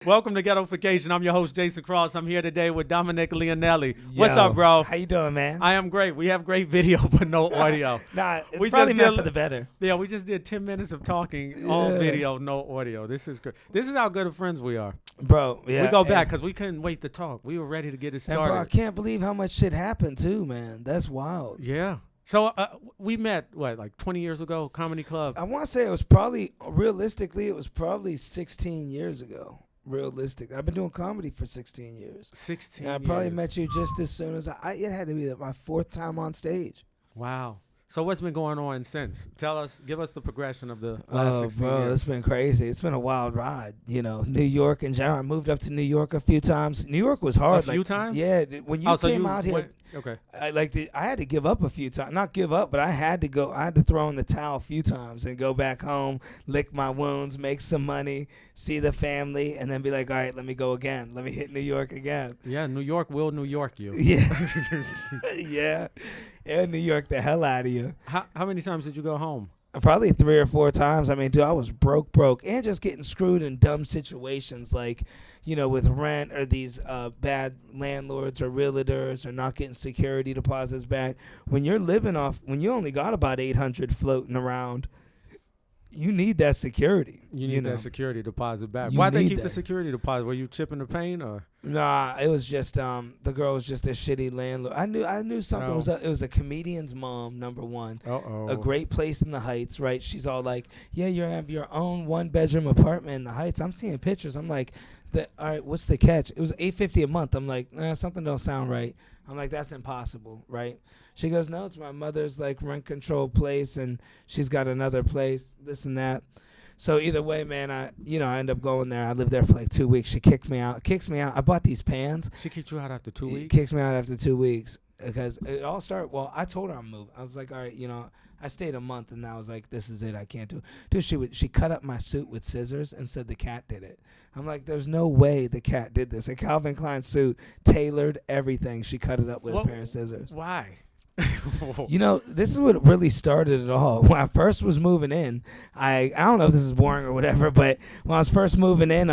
Welcome to Ghettofication. I'm your host, Jayson Cross. I'm here today with Dominic Leonelli. Yo, What's up, bro? How you doing, man? I am great. We have great video, but no audio. Nah, it's We probably just meant did- for the better. Yeah, we just did 10 minutes of talking, all Yeah. video, no audio. This is great. This is how good of friends we are. Bro, yeah. We go back because we couldn't wait to talk. We were ready to get it And started. bro, I can't believe how much shit happened too, man. That's wild. Yeah. So we met, like 20 years ago, Comedy Club? I want to say it was probably, realistically, it was probably 16 years ago. Realistic. I've been doing comedy for 16 years. 16 And I probably years. met you just as soon as it had to be my fourth time on stage. Wow. So what's been going on since? Give us the progression of the last 16 bro, years. it's been crazy. It's been a wild ride. You know, New York in general. I moved up to New York a few times. New York was hard. A few times? Yeah. When you so came out here, went- okay. I had to give up a few times. Not give up, but I had to go. I had to throw in the towel a few times and go back home, lick my wounds, make some money, see the family, and then be like, all right, let me go again. Let me hit New York again. Yeah, New York will New York you. Yeah. Yeah. Yeah, New York the hell out of you. How many times did you go home? Probably 3 or 4 times. I mean, dude, I was broke, and just getting screwed in dumb situations like, you know, with rent or these bad landlords or realtors or not getting security deposits back. When you're living off, when you only got about 800 floating around, you need that security. You need know? that security deposit back. You Why'd they need keep the that. security deposit? Were you chipping the paint or? Nah, it was just the girl was just a shitty landlord. I knew something Oh. was up. It was a comedian's mom, number one. Uh-oh. A great place in the Heights, right? She's all like, yeah, you have your own 1-bedroom apartment in the Heights. I'm seeing pictures. I'm like, all right, what's the catch? It was $850 a month. I'm like, something don't sound right. I'm like, that's impossible, right? She goes, no, it's my mother's like rent control place, and she's got another place, this and that. So either way, man, I end up going there. I lived there for like 2 weeks. She kicks me out. I bought these pans. She kicked you out after 2 weeks? Kicks me out after 2 weeks because it all started. Well, I told her I'm moving. I was like, all right, I stayed a month and I was like, this is it. I can't do it. Dude, she cut up my suit with scissors and said the cat did it. I'm like, there's no way the cat did this. A Calvin Klein suit, tailored everything. She cut it up with a pair of scissors. Why? This is what really started it all. When I first was moving in, I don't know if this is boring or whatever, but when I was first moving in,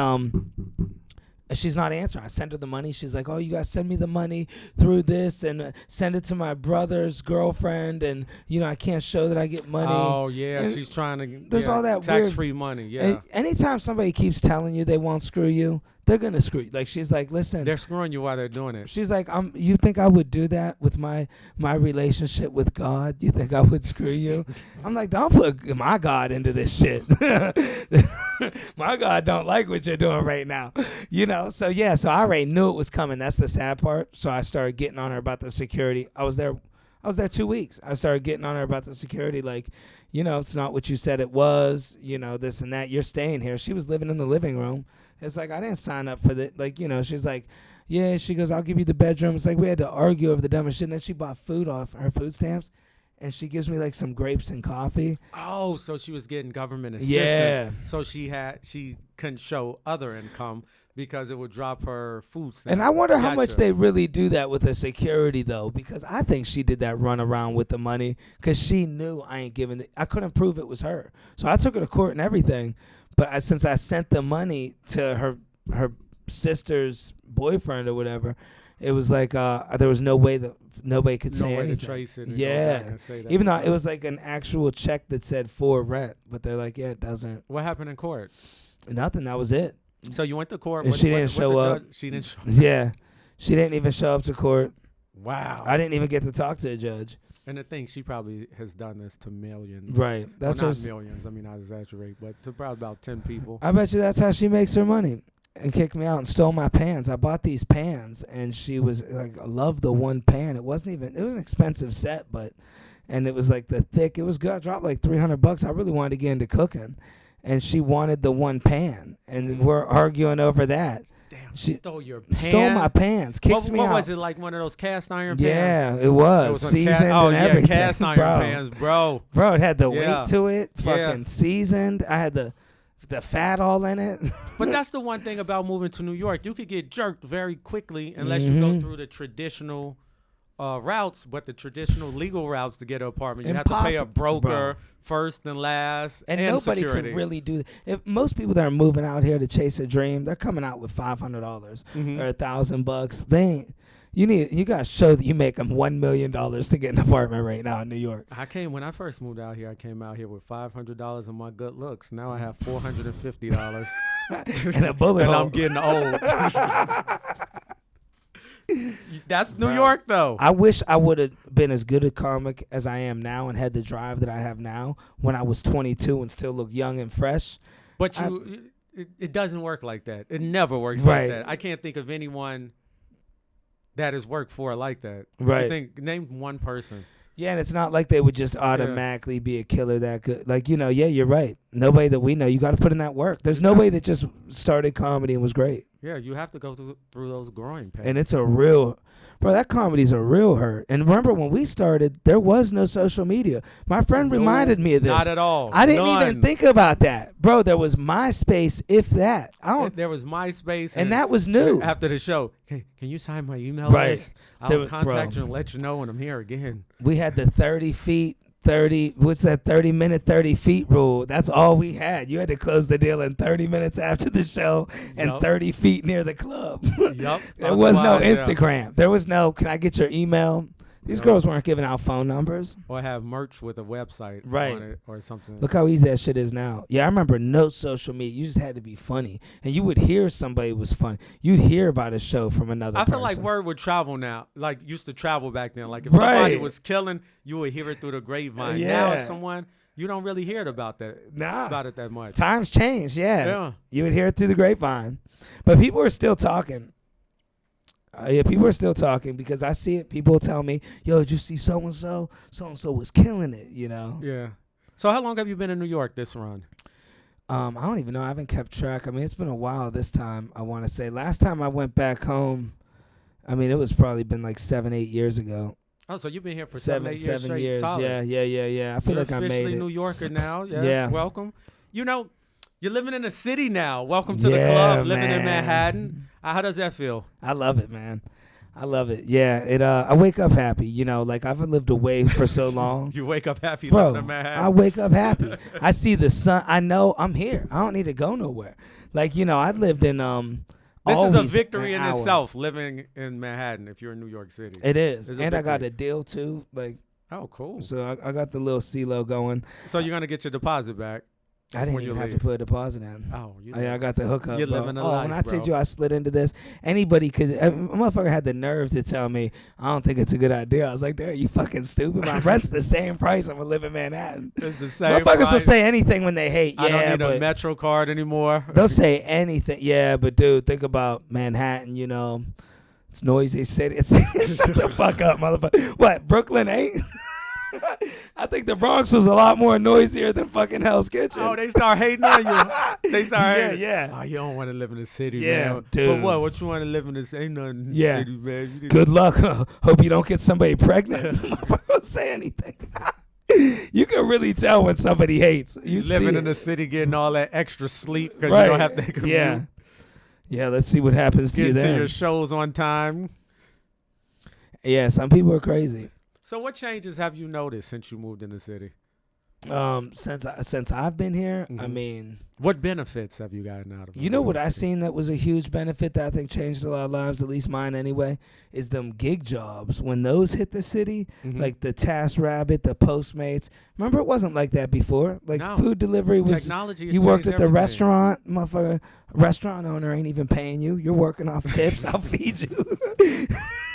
she's not answering. I sent her the money. She's like, oh, you guys send me the money through this and send it to my brother's girlfriend, and I can't show that I get money. Oh, yeah, And she's trying to there's all that weird- tax-free money, yeah. And anytime somebody keeps telling you they won't screw you, they're gonna screw you. Like, she's like, listen, They're screwing you while they're doing it. she's like, you think I would do that with my relationship with God? You think I would screw you? I'm like, don't put my God into this shit. My God don't like what you're doing right now. So yeah, so I already knew it was coming. That's the sad part. So I started getting on her about the security. I was there 2 weeks. I started getting on her about the security, like, it's not what you said it was, this and that. You're staying here. She was living in the living room. It's like, I didn't sign up for that. Like, she's like, yeah, she goes, I'll give you the bedroom. It's like we had to argue over the dumbest shit. And then she bought food off her food stamps, and she gives me like some grapes and coffee. Oh, so she was getting government assistance. Yeah. So she couldn't show other income because it would drop her food stamps. And I wonder how much Gotcha. they really do that with the security, though, because I think she did that run around with the money because she knew I ain't giving it. I couldn't prove it was her. So I took her to court and everything. But since I sent the money to her sister's boyfriend or whatever, it was like there was no way that nobody could say No way anything. to trace it and go back Yeah. and say that. Even though it was like an actual check that said for rent, but they're like, yeah, it doesn't. What happened in court? Nothing. That was it. So you went to court. And she didn't show the up. judge? She didn't show Yeah. She didn't even show up to court. Wow. I didn't even get to talk to the judge. And the thing, she probably has done this to millions. Right. That's well, what not millions. I mean, I exaggerate, but to probably about 10 people. I bet you that's how she makes her money. And kicked me out and stole my pans. I bought these pans, and she was like, I love the one pan. It was an expensive set, and it was like the thick. It was good. I dropped like $300. I really wanted to get into cooking, and she wanted the one pan, and we're arguing over that. Damn, She she stole your pan. Stole my pans. Kicks me what out. was it, like one of those cast iron pans? Yeah, it was on seasoned oh, and yeah, everything. cast iron bro. pans, bro. Bro, it had the Yeah. weight to it. Yeah. Fucking seasoned. I had the fat all in it. But that's the one thing about moving to New York. You could get jerked very quickly unless you go through the traditional routes, but the traditional legal routes to get an apartment. You have to pay a Impossible, broker, first and last, And nobody security. can really do. If most people that are moving out here to chase a dream, they're coming out with $500 or $1,000. They ain't. You gotta show that you make them $1 million to get an apartment right now in New York. When I first moved out here, I came out here with $500 on my good looks. Now I have $450 and a bullet and hole. I'm getting old. That's New York, though. I wish I would have been as good a comic as I am now and had the drive that I have now when I was 22 and still look young and fresh. But it doesn't work like that. It never works Right. like that. I can't think of anyone that has worked for like that. Right. Name one person. Yeah, and it's not like they would just automatically be a killer that good. Like, yeah, you're right. Nobody that we know, you got to put in that work. There's nobody that just started comedy and was great. Yeah, you have to go through those growing pains. And it's a real, bro, that comedy's a real hurt. And remember when we started, there was no social media. My friend reminded me of this. Not at all. I didn't even think about that. Bro, there was MySpace, if that. There was MySpace. And that was new. After the show, can you sign my email Right. list? I'll contact you and let you know when I'm here again. We had the 30 feet. 30-minute 30 feet rule. That's all we had. You had to close the deal in 30 minutes after the show and 30 feet near the club. Yep. There was no Instagram. There was no, can I get your email? These girls weren't giving out phone numbers. Or have merch with a website on it or something. Look how easy that shit is now. Yeah, I remember no social media. You just had to be funny. And you would hear somebody was funny. You'd hear about a show from another person. I feel like word would travel now. Like used to travel back then. Like if somebody was killing, you would hear it through the grapevine. Yeah. Now if someone, you don't really hear about it that much. Times changed, yeah. You would hear it through the grapevine. But people are still talking. People are still talking because I see it. People tell me, yo, did you see so-and-so? So-and-so was killing it, you know? Yeah. So how long have you been in New York this run? I don't even know. I haven't kept track. I mean, it's been a while this time, I want to say. Last time I went back home, I mean, it was probably been like 7-8 years ago. Oh, so you've been here for 7 years straight. Years. Solid. Yeah. I feel like I made it. Officially New Yorker now. Yes, yeah. Welcome. You know, you're living in a city now. Welcome to the club. Living in Manhattan. How does that feel? I love it, man. I love it. Yeah, I wake up happy. You know, like I've lived away for so long. You wake up happy, bro. Living in Manhattan. I wake up happy. I see the sun. I know I'm here. I don't need to go nowhere. Like, you know, I lived in This is a victory in itself, living in Manhattan. If you're in New York City, it is. And I got a deal too. Like, oh, cool. So I got the little CeeLo going. So you're gonna get your deposit back. I didn't even have to put a deposit in. Oh, I got the hookup. You're living a life, when I told you I slid into this, anybody could. A motherfucker had the nerve to tell me, I don't think it's a good idea. I was like, "There, you fucking stupid. My rent's the same price. I'm gonna live in Manhattan." It's the same Motherfuckers price. will say anything when they hate. I don't need a Metro card anymore. They'll say anything. Yeah, but dude, think about Manhattan. You know, it's noisy city. Shut the fuck up, motherfucker. What? Brooklyn ain't. I think the Bronx was a lot more noisier than fucking Hell's Kitchen. Oh, they start hating on you. They start hating. Yeah. Oh, you don't want to live in the city, yeah, man. Dude. But what? What you want to live in this? Ain't nothing in the city, man. Good luck. Hope you don't get somebody pregnant. Don't say anything. You can really tell when somebody hates. You living in the city, getting all that extra sleep because right. you don't have to commute. Yeah. Let's see what happens to you then. Get to your shows on time. Yeah, some people are crazy. So what changes have you noticed since you moved in the city? Since I've been here, I mean, what benefits have you gotten out of it? You know what I seen that was a huge benefit that I think changed a lot of lives, at least mine anyway, is them gig jobs. When those hit the city, like the TaskRabbit, the Postmates. Remember, it wasn't like that before. Like food delivery was. Technology. You worked at the restaurant, motherfucker. Restaurant owner ain't even paying you. You're working off tips. I'll feed you.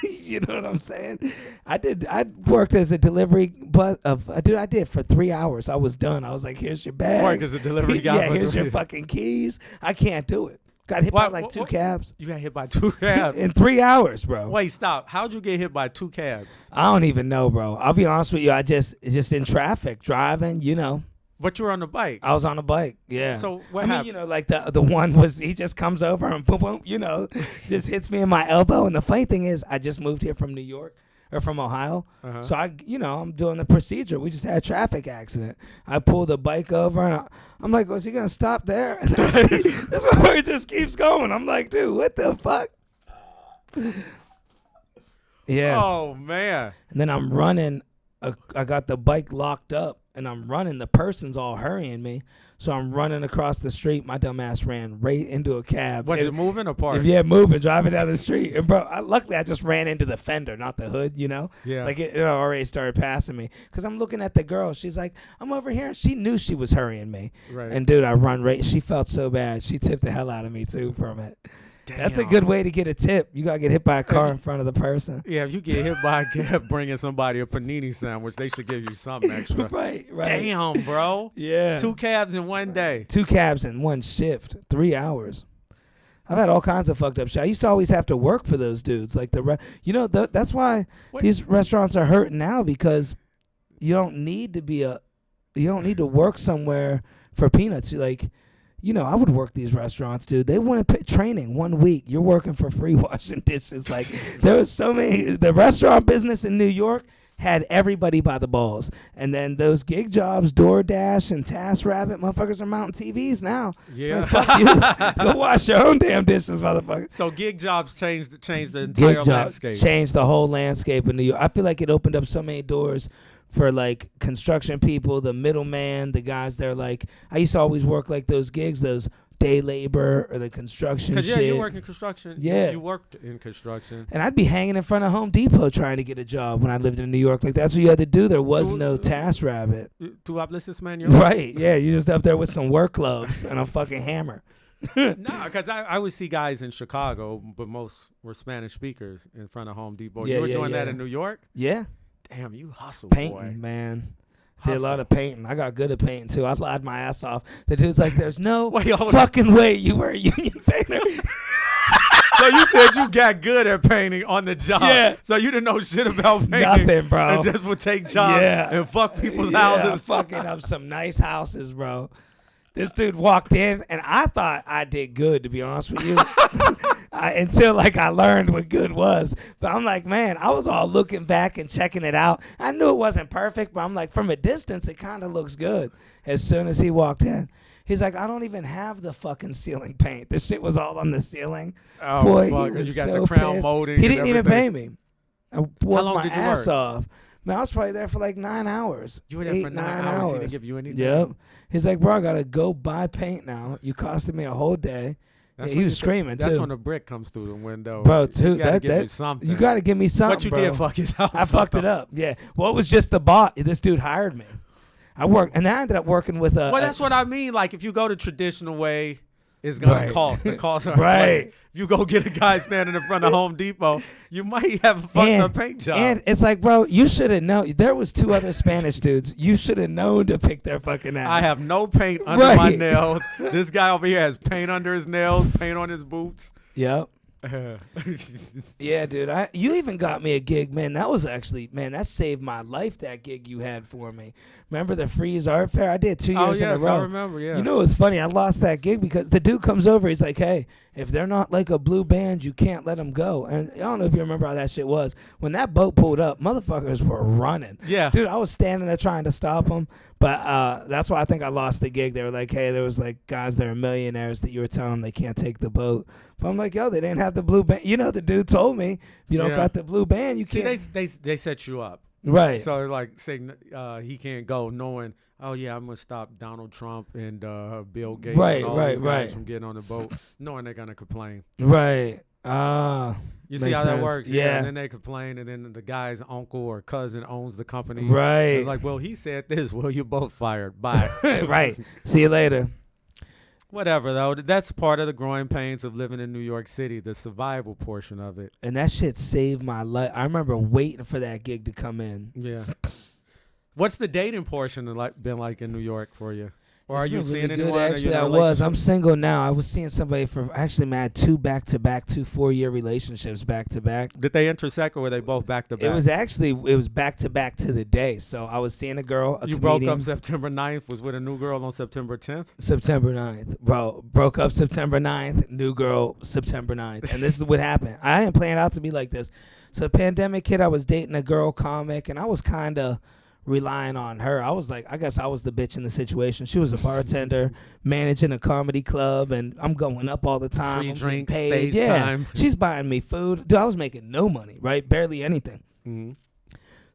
You know what I'm saying? I worked as a delivery, I did for 3 hours. I was done. I was like, here's your bag. Work as a delivery guy. Yeah, here's your fucking keys. I can't do it. Got hit by like 2 cabs. You got hit by 2 cabs? In 3 hours, bro. Wait, stop. How'd you get hit by 2 cabs? I don't even know, bro. I'll be honest with you. I just in traffic, driving, you know. But you were on the bike. I was on a bike, yeah. So what happened? I mean, you know, like the one was, he just comes over and boom, boom, you know, just hits me in my elbow. And the funny thing is, I just moved here from New York or from Ohio. So I'm doing the procedure. We just had a traffic accident. I pulled the bike over and I'm like, was he gonna stop there? And this one just keeps going. I'm like, dude, what the fuck? Yeah. Oh man. And then I'm running. I got the bike locked up. and I'm running. The person's all hurrying me. So I'm running across the street. My dumb ass ran right into a cab. Was it moving or parked? Yeah, moving, driving down the street. And bro, luckily I just ran into the fender, not the hood, you know? Yeah. Like it already started passing me. Because I'm looking at the girl. She's like, I'm over here. She knew she was hurrying me. Right. And dude, I run right. She felt so bad. She tipped the hell out of me too from it. Damn. That's a good way to get a tip. You got to get hit by a car in front of the person. Yeah, if you get hit by a cab bringing somebody a panini sandwich, they should give you something extra. Right. Damn, bro. Yeah. 2 cabs in one day. 2 cabs in one shift, 3 hours. I've had all kinds of fucked up shit. I used to always have to work for those dudes. Like that's why these restaurants are hurting now, because you don't need to work somewhere for peanuts. I would work these restaurants, dude. They want to pay training 1 week. You're working for free washing dishes. Like, there was so many. The restaurant business in New York had everybody by the balls. And then those gig jobs, DoorDash and TaskRabbit, motherfuckers are mounting TVs now. Yeah. Like, fuck you. Go wash your own damn dishes, motherfucker. So gig jobs changed the entire landscape. Changed the whole landscape in New York. I feel like it opened up so many doors for like construction people, the middleman, the guys that are like, I used to always work like those gigs, those day labor or the construction shit. Because you work in construction. Yeah. You worked in construction. And I'd be hanging in front of Home Depot trying to get a job when I lived in New York. Like, that's what you had to do. There was no TaskRabbit. Tu hablas español? Right, yeah. You just up there with some work gloves and a fucking hammer. No, because I would see guys in Chicago, but most were Spanish speakers in front of Home Depot. You were doing that in New York? Yeah. Damn, you hustle, painting, boy. Man. Did a lot of painting. I got good at painting, too. I lied my ass off. The dude's like, there's no fucking way you were a union painter. So you said you got good at painting on the job. Yeah. So you didn't know shit about painting. Nothing, bro. And just would take jobs and fuck people's houses. Fucking up some nice houses, bro. This dude walked in, and I thought I did good, to be honest with you, until I learned what good was. But I'm like, man, I was all looking back and checking it out. I knew it wasn't perfect, but I'm like, from a distance, it kind of looks good. As soon as he walked in, he's like, I don't even have the fucking ceiling paint. This shit was all on the ceiling. Oh, boy, fuck. he was You got so the crown pissed. molding. He didn't even pay me. I worked long my did you ass work? off. Man, I was probably there for 9 hours. You were there for 9 hours. He didn't give you anything. Yep. He's like, bro, I got to go buy paint now. You costed me a whole day. He was screaming, too. That's when the brick comes through the window. Bro, too. You got to give me something. You got to give me something, But you bro. did fuck his house I fucked it up, yeah. Well, it was just the bot. This dude hired me. I worked, and then I ended up working with a... Well, that's what I mean. Like, if you go the traditional way, it's going to cost. The costs are right. If you go get a guy standing in front of Home Depot, you might have a fucked up paint job. And it's like, bro, you should have known. There was 2 other Spanish dudes. You should have known to pick their fucking ass. I have no paint under my nails. This guy over here has paint under his nails, paint on his boots. Yep. Yeah, dude. You even got me a gig, man. That was actually, man, that saved my life, that gig you had for me. Remember the Freeze Art Fair? I did 2 years in a row. I remember, yeah. You know, it was funny. I lost that gig because the dude comes over. He's like, hey, if they're not like a blue band, you can't let them go. And I don't know if you remember how that shit was. When that boat pulled up, motherfuckers were running. Yeah. Dude, I was standing there trying to stop them. But that's why I think I lost the gig. They were like, hey, there was guys that are millionaires that you were telling them they can't take the boat. But I'm like, yo, they didn't have the blue band. You know, the dude told me, if you don't got the blue band, you can't. They set you up. Right. So, saying he can't go knowing, oh, yeah, I'm going to stop Donald Trump and Bill Gates and all these guys from getting on the boat, knowing they're going to complain. Right. You see how that works? Yeah. And then they complain, and then the guy's uncle or cousin owns the company. Right. It's like, well, he said this. Well, you're both fired. Bye. Right. See you later. Whatever, though. That's part of the growing pains of living in New York City, the survival portion of it. And that shit saved my life. I remember waiting for that gig to come in. Yeah. What's the dating portion been like in New York for you? Or are you seeing anyone? Actually, I was. I'm single now. I was seeing somebody actually, man, 2 back-to-back, 2 4-year relationships back-to-back. Did they intersect or were they both back-to-back? It was back-to-back to the day. So I was seeing a girl, You broke up September 9th, was with a new girl on September 10th? September 9th. Bro, broke up September 9th, new girl September 9th. And this is what happened. I didn't plan it out to be like this. So pandemic hit, I was dating a girl comic, and I was kind of relying on her. I was like, I guess I was the bitch in the situation. She was a bartender managing a comedy club, and I'm going up all the time. Free I'm drinks, paid. stage Yeah. time. She's buying me food. Dude, I was making no money, right? Barely anything. Mm-hmm.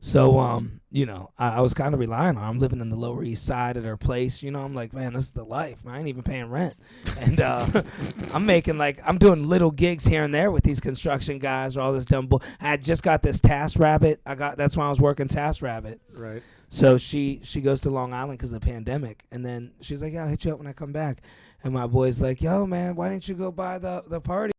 So, you know, I was kind of relying on her. I'm living in the Lower East Side at her place. You know, I'm like, man, this is the life. Man, I ain't even paying rent. And I'm making I'm doing little gigs here and there with these construction guys or all this dumb bull. I just got this Task Rabbit. That's why I was working Task Rabbit. Right. So she goes to Long Island because of the pandemic. And then she's like, yeah, I'll hit you up when I come back. And my boy's like, yo, man, why didn't you go by the party?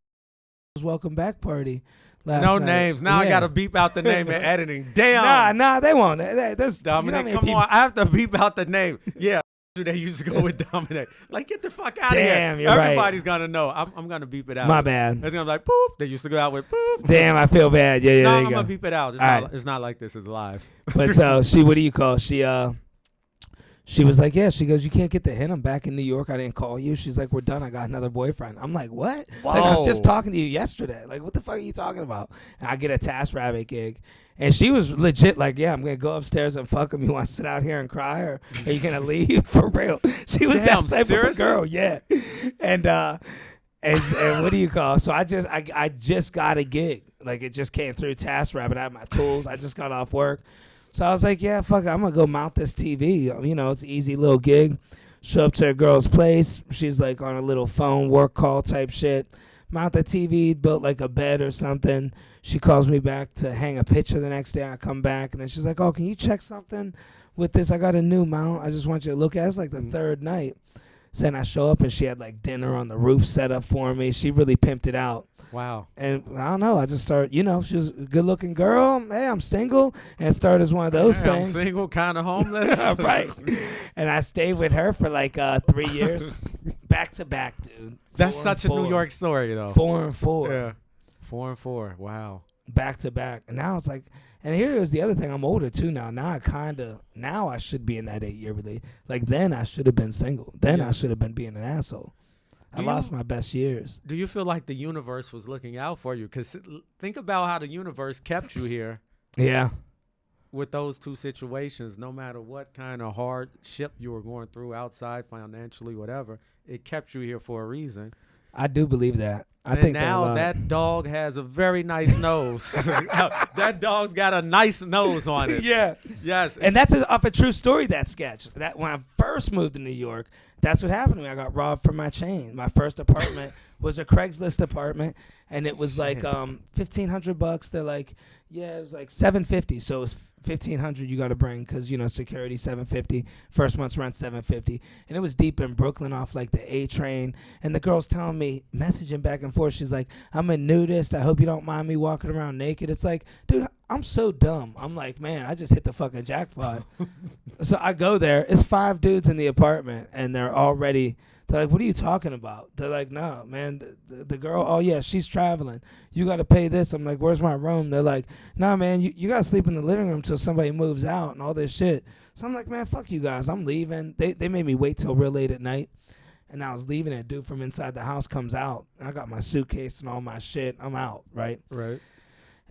Welcome back party. No night. names. Now I got to beep out the name in editing. Damn. Nah, they won't. There's Dominic, come on. I have to beep out the name. Yeah. They used to go with Dominic. Like, get the fuck out of here. Damn, you're Everybody's going to know. I'm going to beep it out. My bad. It's going to be like, boop. They used to go out with boop. Damn, I feel bad. Yeah, no, I'm going to beep it out. It's not like this is live. But so, what do you call? She was like, yeah, she goes, you can't get the hint. I'm back in New York. I didn't call you. She's like, we're done. I got another boyfriend. I'm like, what? Like, I was just talking to you yesterday. Like, what the fuck are you talking about? And I get a Task Rabbit gig. And she was legit like, yeah, I'm going to go upstairs and fuck him. You want to sit out here and cry, or are you going to leave? For real. She was that type of a girl. Yeah. And what do you call? So I just got a gig. Like, it just came through Task Rabbit. I had my tools. I just got off work. So I was like, yeah, fuck it. I'm going to go mount this TV. You know, it's an easy little gig. Show up to a girl's place. She's like on a little phone work call type shit. Mount the TV, built like a bed or something. She calls me back to hang a picture the next day. I come back, and then she's like, oh, can you check something with this? I got a new mount. I just want you to look at it. It's like the third night. So then I show up, and she had like dinner on the roof set up for me. She really pimped it out. Wow. And I don't know. I just started, you know, she was a good-looking girl. Hey, I'm single. And started as one of those things. I'm single, kind of homeless. Right. And I stayed with her for like 3 years. Back to back, dude. That's such a New York story, though. 4 and 4. Yeah. 4 and 4. Wow. Back to back. And now it's like, and here's the other thing. I'm older, too, now. Now I should be in that 8-year relationship. Like, then I should have been single. Then I should have been being an asshole. I lost my best years. Do you feel like the universe was looking out for you? Because think about how the universe kept you here. Yeah. With those two situations, no matter what kind of hardship you were going through outside, financially, whatever, it kept you here for a reason. I do believe that. I think now that dog has a very nice nose. That dog's got a nice nose on it. Yeah. Yes. And that's off a true story, that sketch. That when I first moved to New York, that's what happened to me. I got robbed from my chain. My first apartment was a Craigslist apartment, and it was like $1,500. They're like, yeah, it was like $750. So it was $1,500 you got to bring because, you know, security $750. First month's rent $750. And it was deep in Brooklyn off like the A train. And the girl's telling me, messaging back and forth. She's like, I'm a nudist. I hope you don't mind me walking around naked. It's like, dude, I'm so dumb. I'm like, man, I just hit the fucking jackpot. So I go there. It's 5 dudes in the apartment, and they're like, what are you talking about? They're like, no, man, the girl, oh, yeah, she's traveling. You got to pay this. I'm like, where's my room? They're like, nah, man, you got to sleep in the living room till somebody moves out and all this shit. So I'm like, man, fuck you guys. I'm leaving. They made me wait till real late at night. And I was leaving, and a dude from inside the house comes out. I got my suitcase and all my shit. I'm out, right? Right.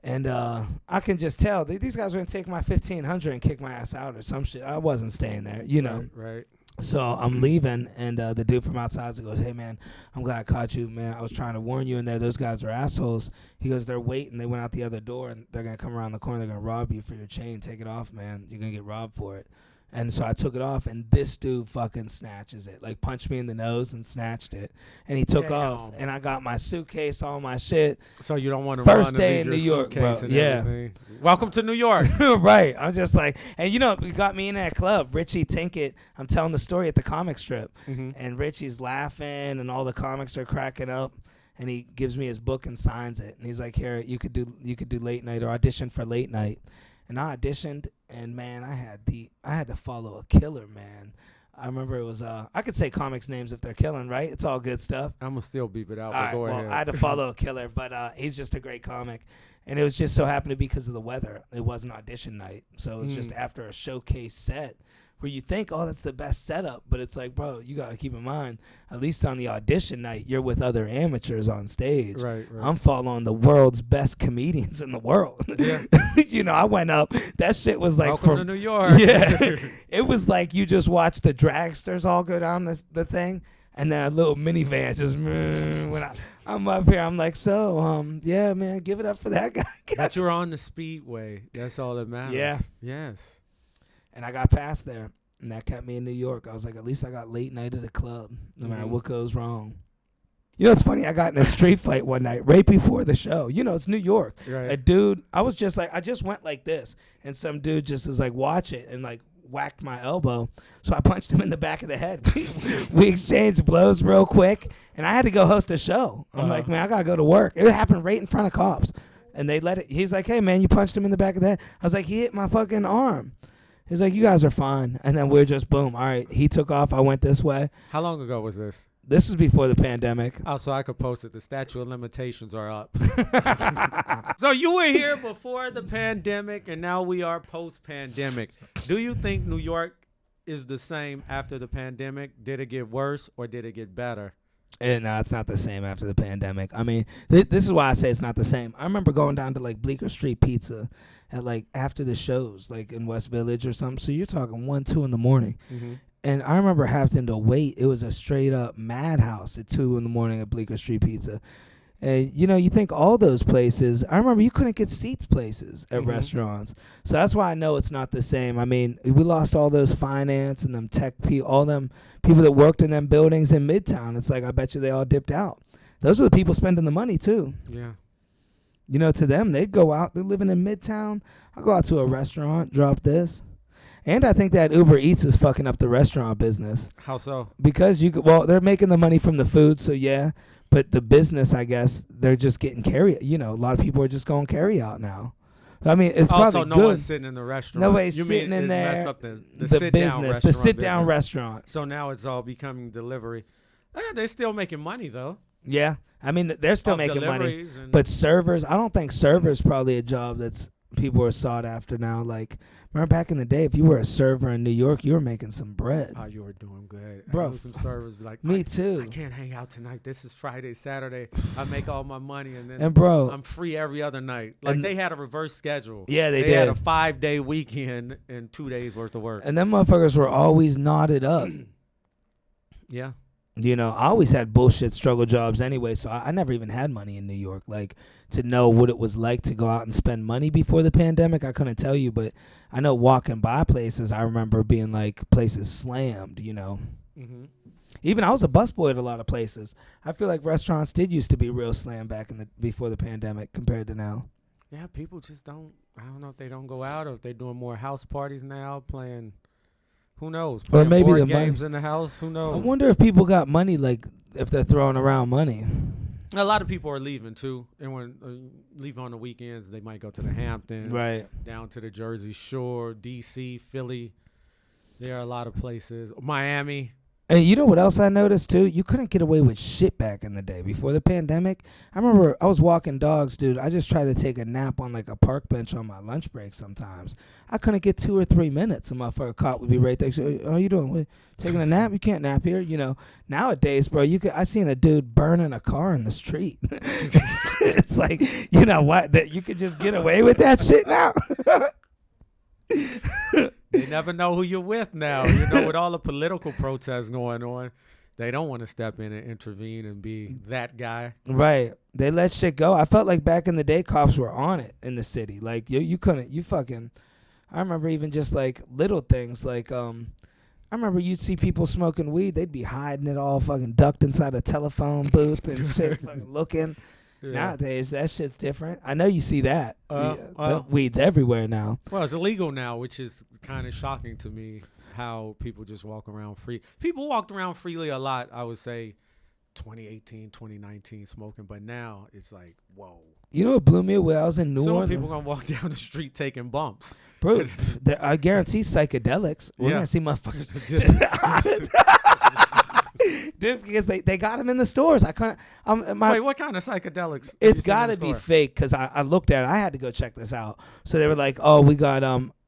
And I can just tell these guys are going to take my $1,500 and kick my ass out or some shit. I wasn't staying there, you know. Right. So I'm leaving, and the dude from outside goes, hey, man, I'm glad I caught you, man. I was trying to warn you in there. Those guys are assholes. He goes, they're waiting. They went out the other door, and they're going to come around the corner. They're going to rob you for your chain. Take it off, man. You're going to get robbed for it. And so I took it off, and this dude fucking snatches it. Like, punched me in the nose and snatched it. And he took off, and I got my suitcase, all my shit. So you don't want to First day in New York, bro. Yeah. Everything. Welcome to New York. Right. I'm just like, and you know, it got me in that club. Richie Tinkett, I'm telling the story at the comic strip. Mm-hmm. And Richie's laughing, and all the comics are cracking up. And he gives me his book and signs it. And he's like, here, you could do late night or audition for late night. And I auditioned, and man, I had to follow a killer, man. I remember it was I could say comics names if they're killing, right? It's all good stuff. I'm gonna still beep it out, but right, go ahead. I had to follow a killer, but he's just a great comic. And it was just so happened to be because of the weather. It wasn't audition night, so it was just after a showcase set where you think, oh, that's the best setup, but it's like, bro, you got to keep in mind, at least on the audition night, you're with other amateurs on stage. Right. I'm following the world's best comedians in the world. Yeah. You know, I went up. That shit was like welcome to New York. Yeah. It was like you just watch the dragsters all go down the thing. And then a little minivan just when I'm up here, I'm like, so yeah, man, give it up for that guy. But you're on the speedway. That's all that matters. Yeah. Yes. And I got past there, and that kept me in New York. I was like, at least I got late night at a club, no matter what goes wrong. You know, it's funny. I got in a street fight one night right before the show. You know, it's New York. Right. A dude, I just went like this, and some dude just was like, watch it, and like whacked my elbow. So I punched him in the back of the head. We exchanged blows real quick, and I had to go host a show. I'm like, man, I got to go to work. It happened right in front of cops, and they let it. He's like, hey, man, you punched him in the back of the head. I was like, he hit my fucking arm. He's like, you guys are fine. And then we're just, boom, all right. He took off. I went this way. How long ago was this? This was before the pandemic. Oh, so I could post it. The statute of limitations are up. So you were here before the pandemic, and now we are post-pandemic. Do you think New York is the same after the pandemic? Did it get worse or did it get better? No, it's not the same after the pandemic. I mean, this is why I say it's not the same. I remember going down to like Bleecker Street Pizza at like after the shows, like in West Village or something. So you're talking 1, 2 in the morning. Mm-hmm. And I remember having to wait. It was a straight up madhouse at 2 in the morning at Bleecker Street Pizza. And, you know, you think all those places, I remember you couldn't get seats places at restaurants. So that's why I know it's not the same. I mean, we lost all those finance and them tech people, all them people that worked in them buildings in Midtown. It's like, I bet you they all dipped out. Those are the people spending the money, too. Yeah. You know, to them, they'd go out. They're living in Midtown. I'll go out to a restaurant, drop this. And I think that Uber Eats is fucking up the restaurant business. How so? Because they're making the money from the food, so yeah. But the business, I guess, they're just getting carry. You know, a lot of people are just going carry out now. I mean, it's probably no good. one's sitting in the restaurant. Nobody's sitting in there. Messed up the business, the sit-down restaurant. So now it's all becoming delivery. They're still making money, though. Yeah. I mean, they're still making money. But servers, I don't think servers probably a job that's people are sought after now. Like, remember back in the day, if you were a server in New York, you were making some bread. Oh, you were doing good. Bro. I knew some servers be like, me too. I can't hang out tonight. This is Friday, Saturday. I make all my money, and then I'm free every other night. Like, they had a reverse schedule. Yeah, they did. They had a 5-day weekend and 2 days worth of work. And them motherfuckers were always knotted up. Yeah. You know, I always had bullshit struggle jobs anyway, so I never even had money in New York. Like, to know what it was like to go out and spend money before the pandemic, I couldn't tell you. But I know walking by places, I remember being like places slammed, you know. Mm-hmm. Even I was a busboy at a lot of places. I feel like restaurants did used to be real slam back before the pandemic compared to now. Yeah, people just don't, I don't know if they don't go out or if they're doing more house parties now, playing, who knows, or maybe board the games money in the house, who knows. I wonder if people got money, like if they're throwing around money. A lot of people are leaving too, and when leave on the weekends, they might go to the Hamptons, right, down to the Jersey Shore, D.C., Philly. There are a lot of places. Miami. And you know what else I noticed too? You couldn't get away with shit back in the day before the pandemic. I remember I was walking dogs, dude. I just tried to take a nap on like a park bench on my lunch break sometimes. I couldn't get 2 or 3 minutes. A motherfucker cop would be right there. So, how you doing? What, taking a nap? You can't nap here. You know, nowadays, bro, I seen a dude burning a car in the street. It's like, you know what? That you could just get away with that shit now. You never know who you're with now. You know, with all the political protests going on, they don't want to step in and intervene and be that guy. Right. They let shit go. I felt like back in the day, cops were on it in the city. Like, you couldn't, I remember even just like little things. Like, I remember you'd see people smoking weed. They'd be hiding it all, fucking ducked inside a telephone booth and shit, fucking looking. Yeah. Nowadays, that shit's different. I know you see that. Weed's everywhere now. Well, it's illegal now, which is kind of shocking to me how people just walk around free. People walked around freely a lot, I would say, 2018, 2019 smoking. But now it's like, whoa. You know what blew me away? I was in New Orleans. Some people going to walk down the street taking bumps. Bro, I guarantee psychedelics. We're going to see motherfuckers. Dude, because they got them in the stores. I couldn't. Wait, what kind of psychedelics? It's got to be fake because I looked at it. I had to go check this out. So they were like, "Oh, we got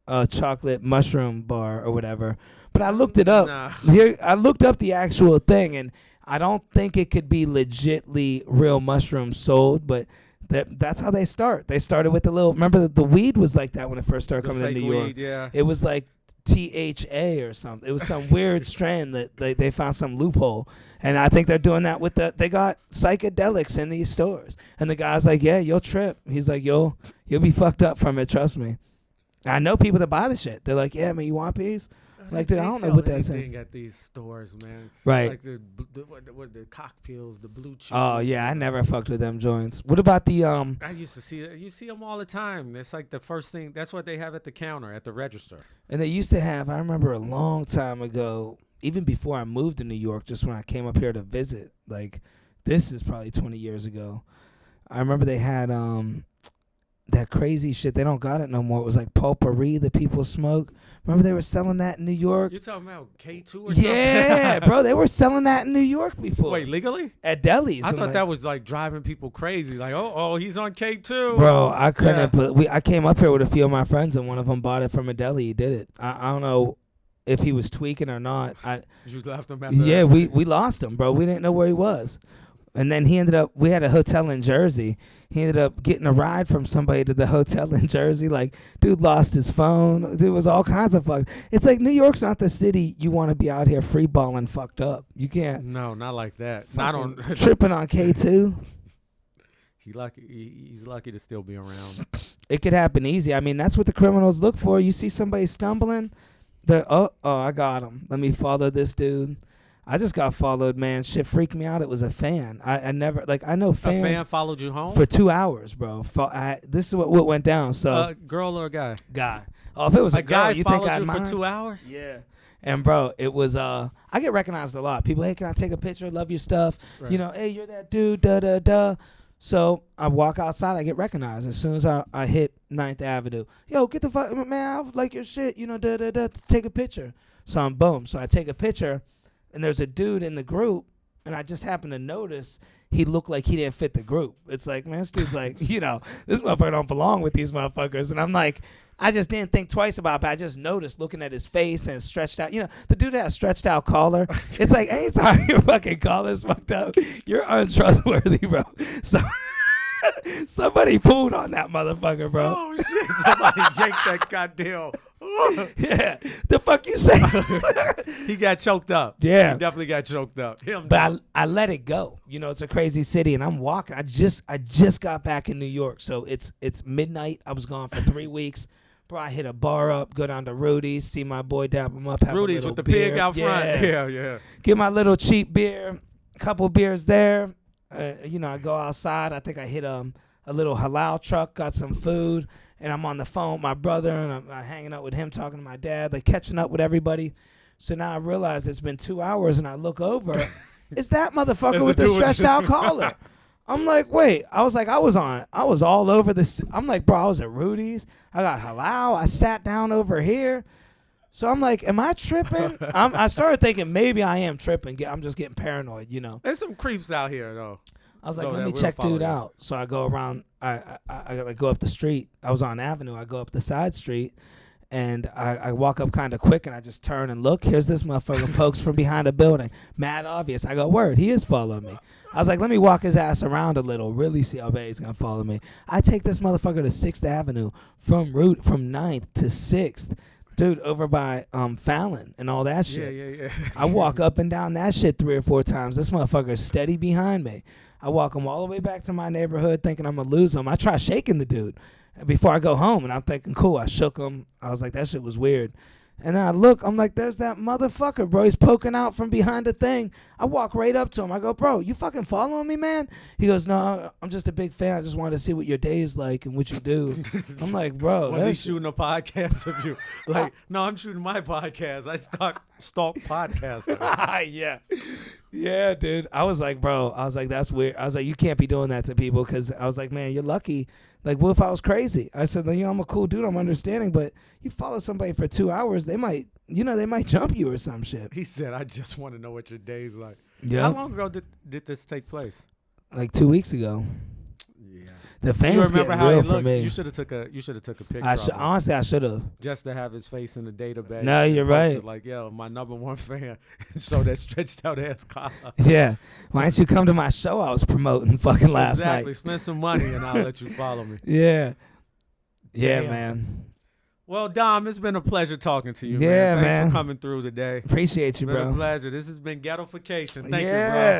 a chocolate mushroom bar or whatever." But I looked it up. Nah. Here, I looked up the actual thing, and I don't think it could be legitly real mushrooms sold, but. That's how they start. They started with the little. Remember, the weed was like that when it first started coming to New York. Weed, yeah. It was like THA or something. It was some weird strand that they found some loophole. And I think they're doing that with they got psychedelics in these stores. And the guy's like, yeah, you'll trip. He's like, you'll be fucked up from it, trust me. I know people that buy the shit. They're like, yeah, man, you want a piece? Like, dude, I don't know what that's saying. At these stores, man. Right. Like the cock pills, the blue chew. Oh, yeah, I never fucked with them joints. What about the I used to see it. You see them all the time. It's like the first thing. That's what they have at the counter, at the register. And they used to have, I remember a long time ago, even before I moved to New York, just when I came up here to visit, like, this is probably 20 years ago. I remember they had that crazy shit. They don't got it no more. It was like potpourri that people smoke. Remember they were selling that in New York? You're talking about K2 or something? Yeah, bro. They were selling that in New York before. Wait, legally? At delis. I thought that was like driving people crazy. Like, oh, he's on K2. Bro, I couldn't. I came up here with a few of my friends, and one of them bought it from a deli. He did it. I don't know if he was tweaking or not. You left him after Yeah, that? we lost him, bro. We didn't know where he was. And then we had a hotel in Jersey. He ended up getting a ride from somebody to the hotel in Jersey. Like, dude lost his phone. There was all kinds of fuck. It's like New York's not the city you want to be out here free balling fucked up. You can't. No, not like that. Not on tripping on K2. He's lucky to still be around. It could happen easy. I mean, that's what the criminals look for. You see somebody stumbling, they're, I got him. Let me follow this dude. I just got followed, man. Shit freaked me out. It was a fan. I never, like, I know fans. A fan followed you home? For 2 hours, bro. This is what went down. So, girl or a guy? Guy. Oh, if it was a girl, guy you think I'd followed you mind? for 2 hours? Yeah. And, bro, it was, I get recognized a lot. People, hey, can I take a picture? Love your stuff. Right. You know, hey, you're that dude, da-da-da. So I walk outside, I get recognized as soon as I hit 9th Avenue. Yo, get the fuck, man, I like your shit, you know, da-da-da, take a picture. So I'm boom. So I take a picture. And there's a dude in the group, and I just happened to notice he looked like he didn't fit the group. It's like, man, this dude's like, you know, this motherfucker don't belong with these motherfuckers. And I'm like, I just didn't think twice about it, but I just noticed looking at his face and stretched out. You know, the dude that has stretched out collar. It's like, anytime your fucking collar's fucked up, you're untrustworthy, bro. So somebody pulled on that motherfucker, bro. Oh, shit. Somebody yanked that goddamn. Yeah. The fuck you say? He got choked up. Yeah. He definitely got choked up. But I let it go. You know, it's a crazy city, and I'm walking. I just got back in New York, so it's midnight. I was gone for 3 weeks. Bro, I hit a bar up, go down to Rudy's, see my boy, dap him up, have Rudy's a with the beer. pig out front. Yeah. Get my little cheap beer, a couple beers there. You know, I go outside. I think I hit a little halal truck, got some food. And I'm on the phone with my brother, and I'm hanging out with him, talking to my dad, like catching up with everybody. So now I realize it's been 2 hours, and I look over. It's that motherfucker with the stretched out collar. I'm like, wait. I was like, I was all over this. I'm like, bro, I was at Rudy's. I got halal. I sat down over here. So I'm like, am I tripping? I started thinking maybe I am tripping. I'm just getting paranoid, you know. There's some creeps out here, though. I was like, let me check dude out. So I go around. I go up the street. I was on Avenue. I go up the side street, and I walk up kind of quick, and I just turn and look. Here's this motherfucker pokes from behind a building. Mad obvious. I go, word, he is following me. I was like, let me walk his ass around a little, really see how bad he's going to follow me. I take this motherfucker to 6th Avenue from 9th to 6th. Dude, over by Fallon and all that shit. Yeah. I walk up and down that shit 3 or 4 times. This motherfucker's steady behind me. I walk him all the way back to my neighborhood thinking I'm going to lose him. I try shaking the dude before I go home, and I'm thinking, cool. I shook him. I was like, that shit was weird. And then I look. I'm like, there's that motherfucker, bro. He's poking out from behind the thing. I walk right up to him. I go, bro, you fucking following me, man? He goes, no, I'm just a big fan. I just wanted to see what your day is like and what you do. I'm like, bro. Was he shooting a podcast of you? Like, no, I'm shooting my podcast. I stalk podcasters. Yeah, dude. I was like, bro, that's weird. I was like, you can't be doing that to people, because I was like, man, you're lucky. Like, what if I was crazy? I said, you know, I'm a cool dude. I'm understanding, but you follow somebody for 2 hours, they might jump you or some shit. He said, I just want to know what your day's like. Yeah. How long ago did this take place? Like 2 weeks ago. Yeah. The fans you remember getting how real he for looks? me. You should have took a picture. Honestly, I should have. Just to have his face in the database. No, you're right. Like, yo, my number one fan. And show that stretched out ass collar. Yeah. Why don't you come to my show I was promoting fucking last night? Exactly. Spend some money and I'll let you follow me. Yeah. Yeah, Damn. man. Well, Dom, it's been a pleasure talking to you, Yeah, man. Thanks man. for coming through today. Appreciate you, It's been bro. a pleasure. This has been Ghettofication. Thank you, Yeah. bro.